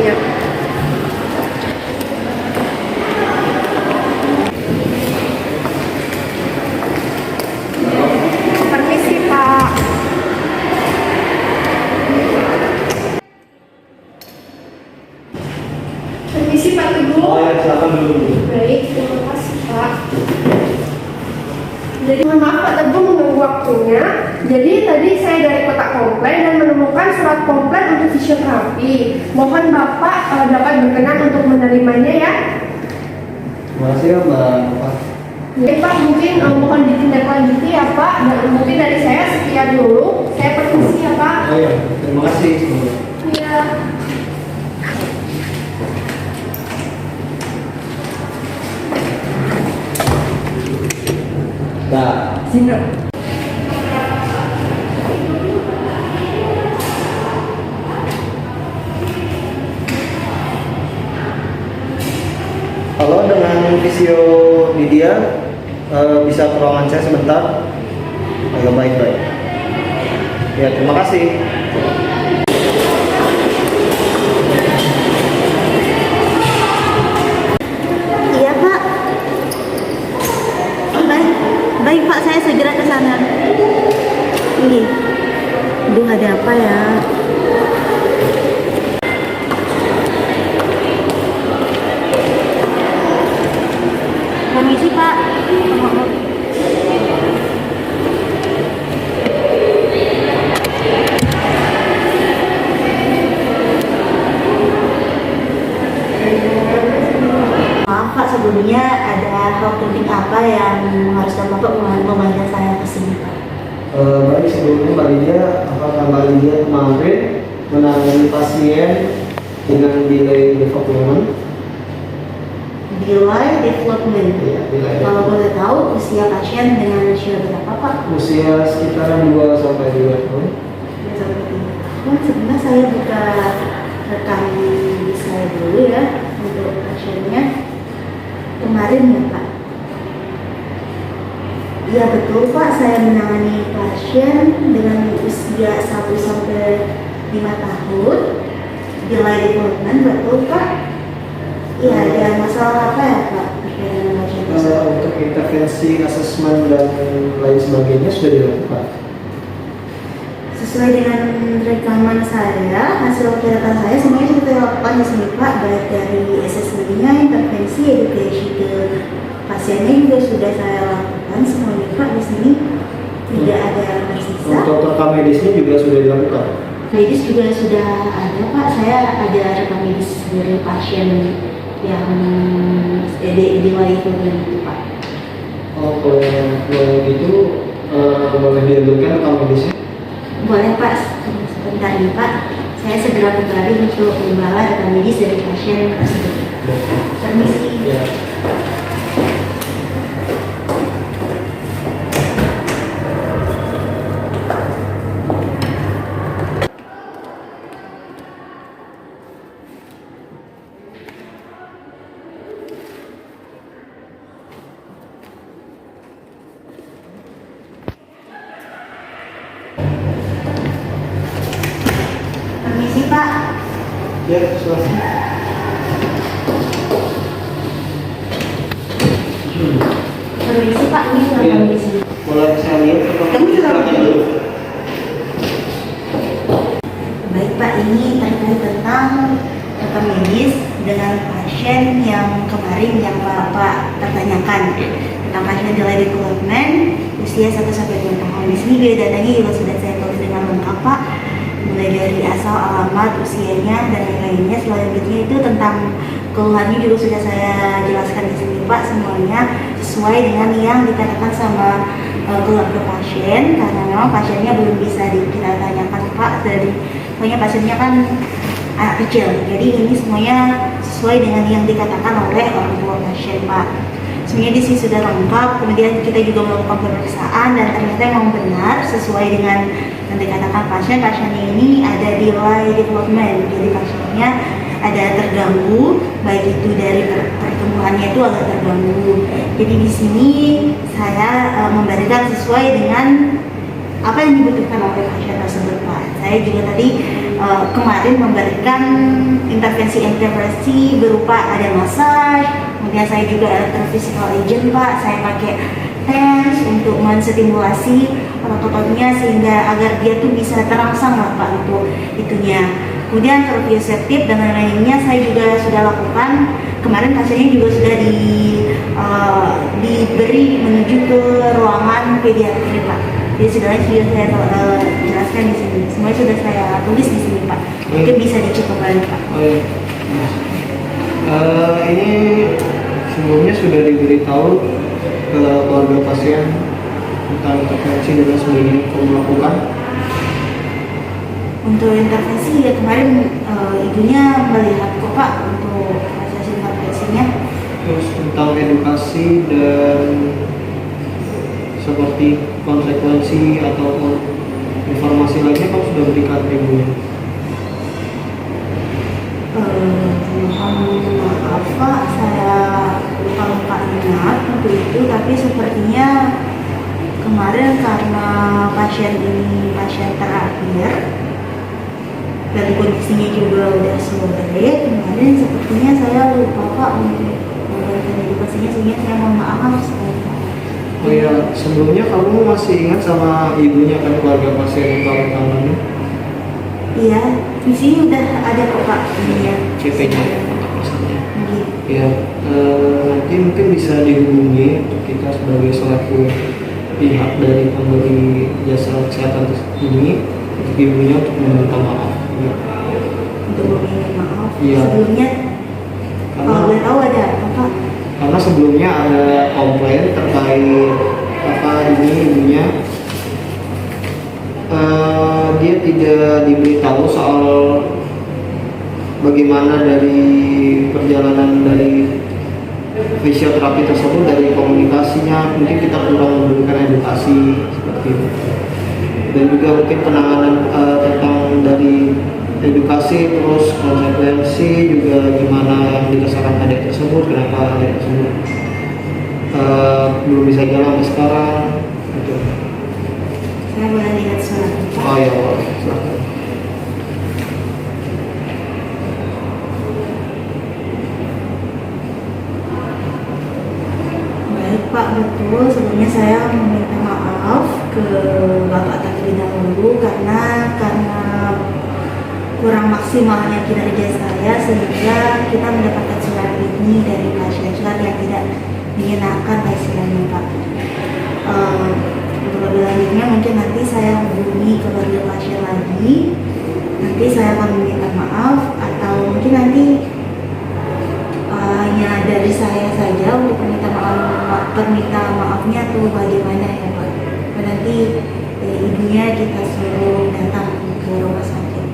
semuanya. Permisi Pak. Permisi Pak Teguh. Oh ya, silakan dulu. Baik, terima kasih Pak. Jadi mohon maaf Pak Teguh menunggu waktunya. Jadi tadi saya dari Kota Komplain dan menemukan surat komplain untuk fisioterapi. Mohon Bapak dapat berkenan untuk menerimanya ya. Terima kasih ya Mbak. Oke Pak, mungkin mohon ditindaklanjuti ya Pak. Dan mungkin dari saya sekian dulu. Saya permisi ya Pak. Oh ya, terima kasih. Iya. Nah, Sini. halo, dengan Visio Lydia, bisa ke ruangan saya sebentar? Ayo, baik-baik. Ya, terima kasih. Iya Pak. Baik, baik Pak, saya segera ke sana. Ini, aduh ada apa ya? Permisi Pak. Maaf Pak, sebelumnya ada hal penting apa yang mengharuskan Bapak memanggil saya ke sini Pak? Baik, sebelumnya Mbak Lydia, apakah Mbak Lydia kemarin menangani pasien dengan delay development? Delay development. Iya, delay Kalau development. boleh tahu usia pasien dengan usia berapa Pak? Usia sekitar 2 sampai 3 tahun. Sebenarnya saya buka rekam saya dulu ya untuk pasiennya kemarin ya Pak. Iya betul Pak, saya menangani pasien dengan usia 1 sampai 5 tahun. Delay development, betul Pak? Iya, ada masalah apa ya Pak terkait dengan pasien tersebut? Untuk intervensi, asesmen dan lain sebagainya sudah dilakukan. Sesuai dengan rekaman saya, hasil catatan saya semuanya sudah saya lakukan di sini Pak, baik dari assessment-nya, intervensi, edukasi ke pasiennya juga sudah saya lakukan semuanya Pak di sini, tidak ada yang tersisa. Untuk rekam medisnya juga sudah dilakukan. Medis juga sudah ada Pak, saya ada rekam medis dari pasien yang delay itu Pak. Oh, kalau gitu boleh diajukan rekam medisnya? Boleh Pak, sebentar nih Pak, saya segera kembali untuk membawa rekam medis dari pasien tersebut. Permisi. Ya. Permisi Pak. Ya, silakan. Permisi Pak, ini Ya. rekam medis. Boleh saya lihat rekam Kamu medis? silakan. Silakan dulu. Baik Pak, ini terkait tentang rekam medis dengan pasien yang kemarin yang Bapak pertanyakan tentang pasien delay development usia 1 sampai 2 tahun. Di sini biodata-nya juga sudah saya tulis dengan lengkap Pak, mulai dari asal, alamat, usianya dan lain-lainnya. Selanjutnya itu tentang keluhannya juga sudah saya jelaskan di sini Pak, semuanya sesuai dengan yang dikatakan sama keluarga pasien, karena memang pasiennya belum bisa kita tanyakan Pak, dari pokoknya pasiennya kan anak kecil, jadi ini semuanya sesuai dengan yang dikatakan oleh orang tua pasien Pak. Semuanya di sini sudah lengkap, kemudian kita juga melakukan pemeriksaan dan ternyata memang benar sesuai dengan yang dikatakan pasien ini ada delay development, jadi pasiennya ada terganggu, baik itu dari pertumbuhannya itu agak terganggu. Jadi di sini saya memberikan sesuai dengan apa yang dibutuhkan oleh pasien tersebut Pak. Saya juga tadi kemarin memberikan intervensi berupa ada massage, kemudian saya juga electrophysical agent Pak, saya pakai TENS untuk menstimulasi otot-ototnya sehingga agar dia tuh bisa terangsang lah Pak untuk itunya. Kemudian proprioceptif dan lain-lainnya saya juga sudah lakukan. Kemarin pasiennya juga sudah diberi menuju ke ruangan pediatri Pak. Jadi sudah saya jelaskan di sini. Semuanya sudah saya tulis di sini Pak. Mungkin bisa dicek kembali Pak. Ini sebelumnya sudah diberitahu ke keluarga pasien tentang intervensi dan sebagainya kamu lakukan. Untuk intervensi ya kemarin ibunya melihat kok Pak untuk proses intervensinya. Terus tentang edukasi dan seperti konsekuensi atau informasi lainnya kamu sudah berikan ke ibunya. Mohon maaf Pak, saya lupa ingat untuk itu, tapi sepertinya kemarin karena pasien ini pasien terakhir dan kondisinya juga udah sore, kemarin sepertinya saya lupa Pak untuk memberikan edukasinya, sehingga saya mohon maaf sekali Pak. Oh iya, sebelumnya kamu masih ingat sama ibunya kan, keluarga pasien yang paling tangannya? Iya, di sini udah ada kok Pak. Iya. CP-nya ya, kontak personnya. Iya. Ya, nanti mungkin bisa dihubungi untuk kita sebagai selaku pihak dari pemberi jasa kesehatan ini untuk ibunya untuk meminta maaf. Ya. Untuk meminta maaf. Iya. Sebelumnya, Karena- kalau boleh tahu ada apa Pak? Karena sebelumnya ada komplain terkait ini ibunya dia tidak diberitahu soal bagaimana dari perjalanan dari fisioterapi tersebut, dari komunikasinya mungkin kita kurang memberikan edukasi seperti itu, dan juga mungkin penanganan tentang dari edukasi, terus konsekuensi juga gimana yang dirasakan adik tersebut, kenapa adik tersebut belum bisa jalan sampai sekarang gitu. Saya boleh lihat surat. Oh ya, silakan. Baik Pak, betul. Sebelumnya saya meminta maaf ke Bapak terlebih dahulu karena kurang maksimalnya kinerja saya sehingga kita mendapatkan surat ini dari pasien, surat yang tidak menyenangkan istilahnya Pak. Untuk lebih lanjutnya mungkin nanti saya hubungi keluarga pasien lagi, nanti saya akan meminta maaf, atau mungkin nanti hanya dari saya saja untuk perminta maafnya tuh bagaimana ya Pak. Nanti ibunya kita suruh datang ke rumah sakit.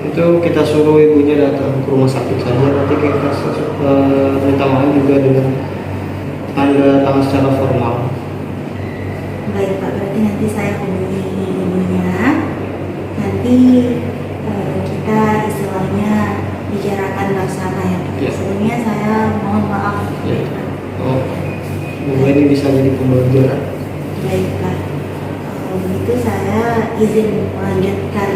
Itu kita suruh ibunya datang ke rumah sakit saja, nanti kita minta maaf juga dengan tanda tangan secara formal. Baik Pak, berarti nanti saya hubungi ibunya, nanti kita istilahnya bicarakan bersama ya Pak. Ya. Sebelumnya saya mohon maaf. Ya. Oh, semoga ini bisa jadi pembelajaran. Baik Pak, kalau begitu saya izin melanjutkan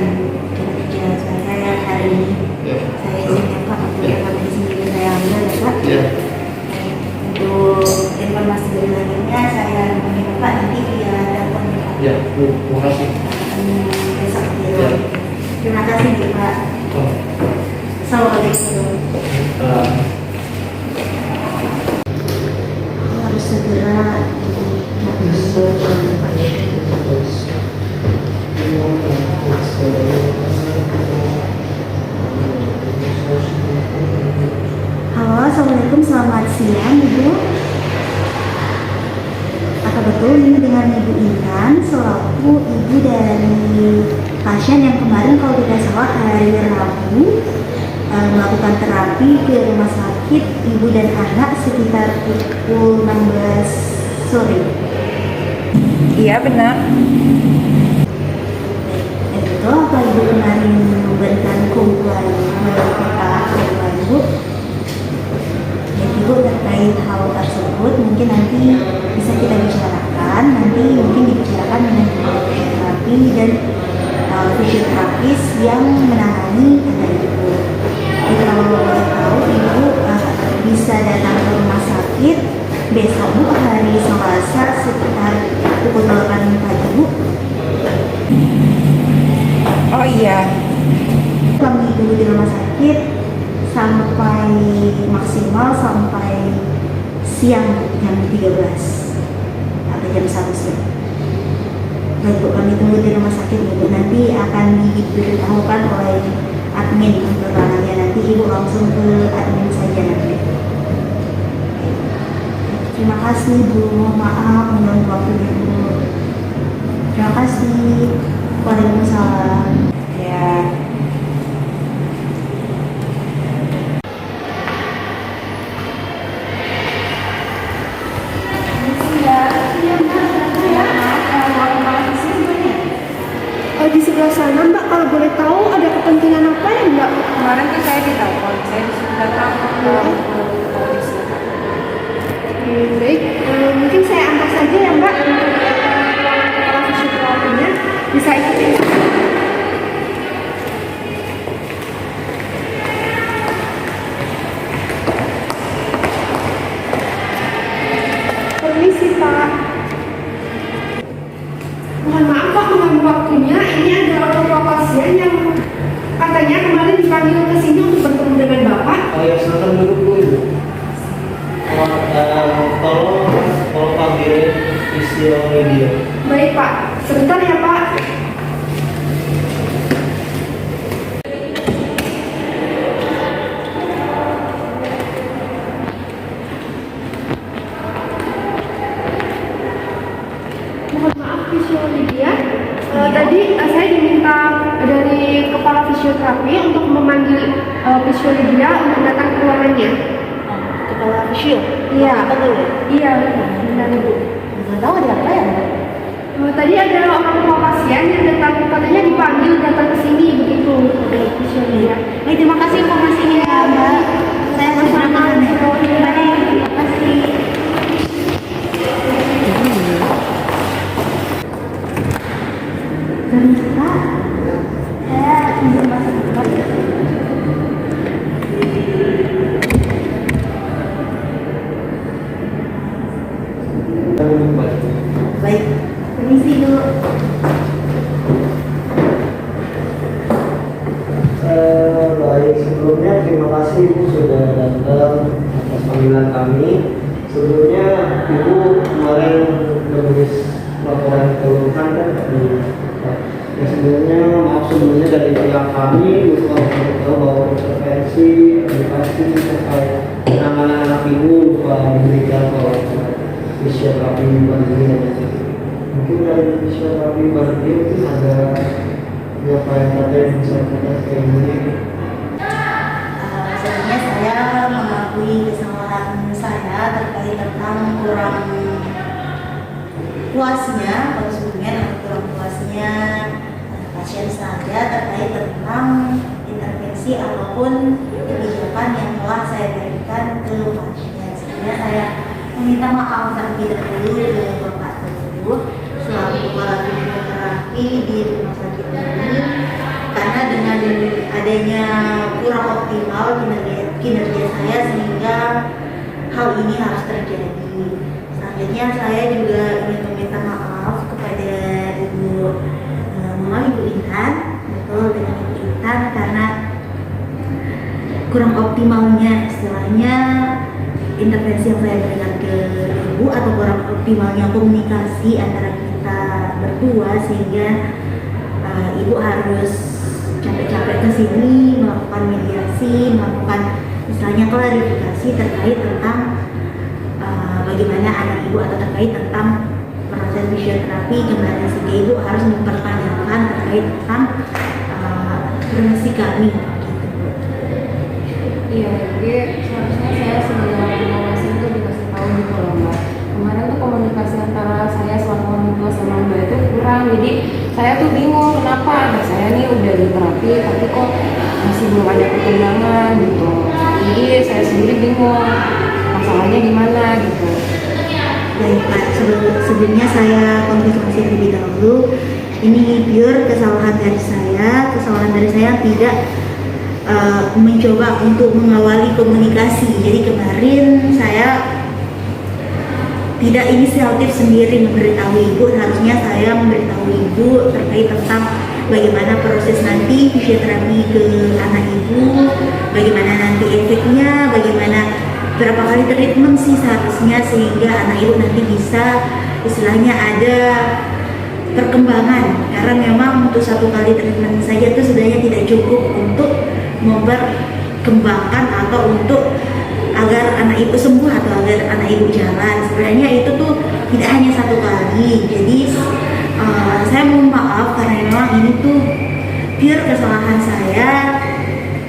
kerja saya hari ini. Ya. Saya izin ya Pak, untuk Ya. dapat izin dulu saya ambil ya Pak. Ya. Untuk informasi berikutnya saya hubungi Bapak nanti via telepon ya Pak. Ya, terima kasih. Besok di Ya. Terima kasih ya Pak. Oh. Assalamualaikum. Harus segera Halo, assalamualaikum, selamat siang Ibu. Apa betul ini dengan Ibu Intan selaku ibu dari pasien yang kemarin kalau tidak salah hari Rabu melakukan terapi ke rumah sakit ibu dan anak sekitar pukul 16 sore. Iya benar. Betul, apa Ibu kemarin memberikan kumpulan kumpulan Ibu? Ya, Ibu terkait hal tersebut mungkin nanti bisa kita bicarakan, nanti mungkin dibicarakan dengan fisioterapi dan fisioterapi besok Bu, hari Selasa sekitar pukul 8 pagi Bu. Oh iya. Kami tunggu di rumah sakit sampai maksimal sampai siang jam 13 atau jam 1 siang. Baik Bu, kami tunggu di rumah sakit Bu. Nanti akan diberitahukan oleh admin keterangannya. Nanti Ibu langsung ke admin saja nanti. Terima kasih Bu, mohon maaf mengganggu waktunya Bu. Terima kasih. Waalaikumsalam. Ya. Di sebelah sana Mbak, kalau boleh tahu ada kepentingan apa ya Mbak? Kemarin tuh saya ditelepon, saya disuruh datang ke polisi. Oke, baik. Mungkin saya antar saja ya Mbak untuk kepala fisioterapinya. Bisa ikutin. Permisi Pak. Mohon maaf Pak mengganggu waktunya. Ini ada orang tua pasien yang katanya kemarin dipanggil ke sini untuk bertemu dengan Bapak. Oh ya, silakan duduk dulu Ibu. Tolong panggil fisiologi. Baik Pak, sebentar ya Pak. Mohon maaf fisiologi ya. Tadi saya diminta dari kepala fisioterapi untuk memanggil fisiologi untuk datang ke ruangannya. Kepala fisio? Iya. Apa dulu? Iya, benar Ibu. Nggak tahu ada apa ya? Tadi ada orang tua pasien yang datang, katanya dipanggil datang ke sini begitu. Fisiologi ya. Baik, terima kasih informasinya ya Mbak. Saya langsung ke sana. Baik, terima kasih. Ternyata saya izin masuk Mbak. Baik, permisi dulu. Baik, sebelumnya terima kasih Ibu sudah datang atas panggilan kami. Sebelumnya Ibu kemarin menulis laporan keluhan kan ya, sebelumnya maaf sebelumnya dari pihak kami lupa memberitahu bahwa intervensi edukasi terkait penanganan anak Ibu lupa memberikan bahwa fisioterapi banding mungkin dari fisioterapi banding mungkin ada beberapa yang bisa kita kayak ini. Sebenarnya saya mengakui kesalahan saya terkait tentang kurang puasnya konsumen atau kurang puasnya pasien saya terkait tentang intervensi ataupun kebijakan yang telah saya berikan ke pasien. Sebenarnya saya meminta maaf terlebih dahulu ke Bapak tersebut selaku kepala fisioterapi di rumah sakit ini, karena dengan adanya kurang optimal kinerja saya sehingga hal ini harus terjadi. Selanjutnya saya juga ingin meminta maaf kepada Ibu Intan, betul dengan Ibu Intan, karena kurang optimalnya istilahnya intervensi yang saya berikan ke Ibu atau kurang optimalnya komunikasi antara kita berdua sehingga Ibu harus capek-capek ke sini melakukan mediasi, melakukan misalnya klarifikasi terkait tentang bagaimana anak Ibu atau terkait tentang proses fisioterapi kemarin sehingga Ibu harus memperpanjangkan terkait tentang remisi kami. Iya, jadi seharusnya saya sebagai orang tua pasien itu dikasih tahu gitu loh Mbak. Kemarin tuh komunikasi antara saya selaku orang tua sama Mbak itu kurang, jadi saya tuh bingung kenapa anak saya nih udah di terapi tapi kok masih belum ada perkembangan gitu. Jadi saya sendiri bingung masalahnya di mana gitu. Baik Pak, sebelumnya saya konfirmasi terlebih dahulu. Ini pure kesalahan dari saya tidak mencoba untuk mengawali komunikasi. Jadi kemarin saya tidak inisiatif sendiri memberitahu ibu. Harusnya saya memberitahu ibu terkait tentang bagaimana proses nanti fisioterapi ke anak ibu, bagaimana nanti efeknya, bagaimana berapa kali treatment sih seharusnya, sehingga anak ibu nanti bisa istilahnya ada perkembangan. Karena memang untuk 1 kali treatment saja itu sebenarnya tidak cukup untuk memperkembangkan atau untuk agar anak ibu sembuh atau agar anak ibu jalan. Sebenarnya itu tuh tidak hanya 1 kali. Jadi saya mohon maaf karena memang ini tuh pure kesalahan saya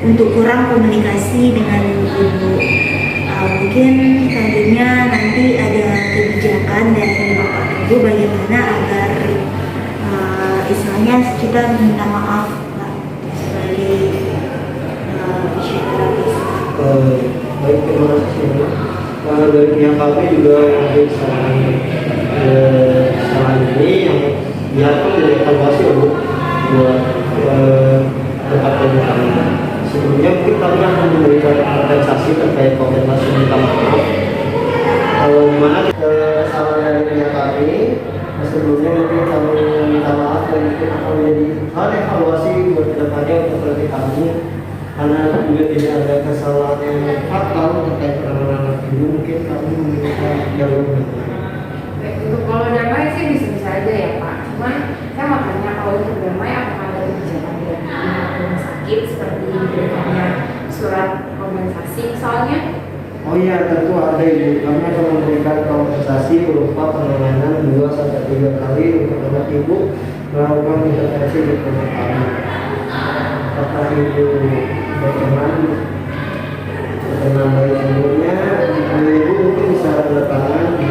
untuk kurang komunikasi dengan ibu. Mungkin selanjutnya nanti ada kebijakan dari bapak ibu bagaimana agar istilahnya kita minta maaf Pak, sebagai fisioterapis. Baik, terima kasih. Dari pihak kami juga mungkin kesalahan ini yang diharapkan dari evaluasi untuk buat tempat kerja kami. Sebelumnya mungkin kami akan memberikan kompensasi terkait kompensasi minta maaf. Dimana kesalahan dari pihak kami sebelumnya mungkin kami minta maaf dan mungkin akan menjadi hal evaluasi buat kedepannya untuk pelatih kami, karena juga tidak ada kesalahan yang fatal terkait penanganan anak ibu. Mungkin kami meminta jalur damai. Baik, untuk kalau damai sih bisa-bisa aja ya Pak. Cuman saya mau tanya, kalau untuk damai apakah ada kebijakan dari pihak rumah sakit seperti diberikannya surat kompensasi misalnya? Oh iya, tentu ada ibu. Kami akan memberikan kompensasi berupa penanganan 2-3 kali untuk anak ibu melakukan intervensi di klinik kami. Apakah ibu berkenan dari sebelumnya, ibu mungkin bisa bertangan di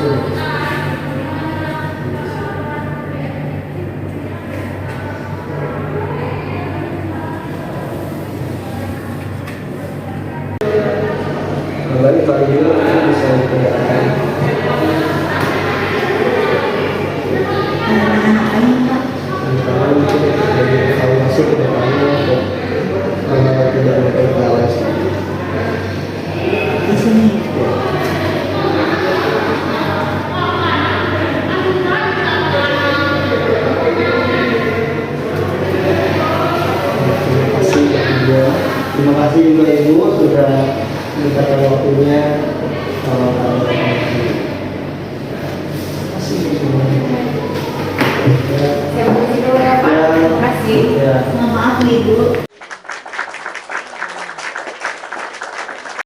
sini. Kembali Pak Ibu mungkin bisa dikerjakan. Anak-anak ini Pak, Misalnya mungkin dari evaluasi ke depannya untuk tidak melakukan evaluasi. di sini. Terima kasih juga Ibu sudah memberikan waktunya. Terima kasih semuanya. Saya mau dulu ya Pak. Terima kasih. Ya. Mohon maaf Ibu.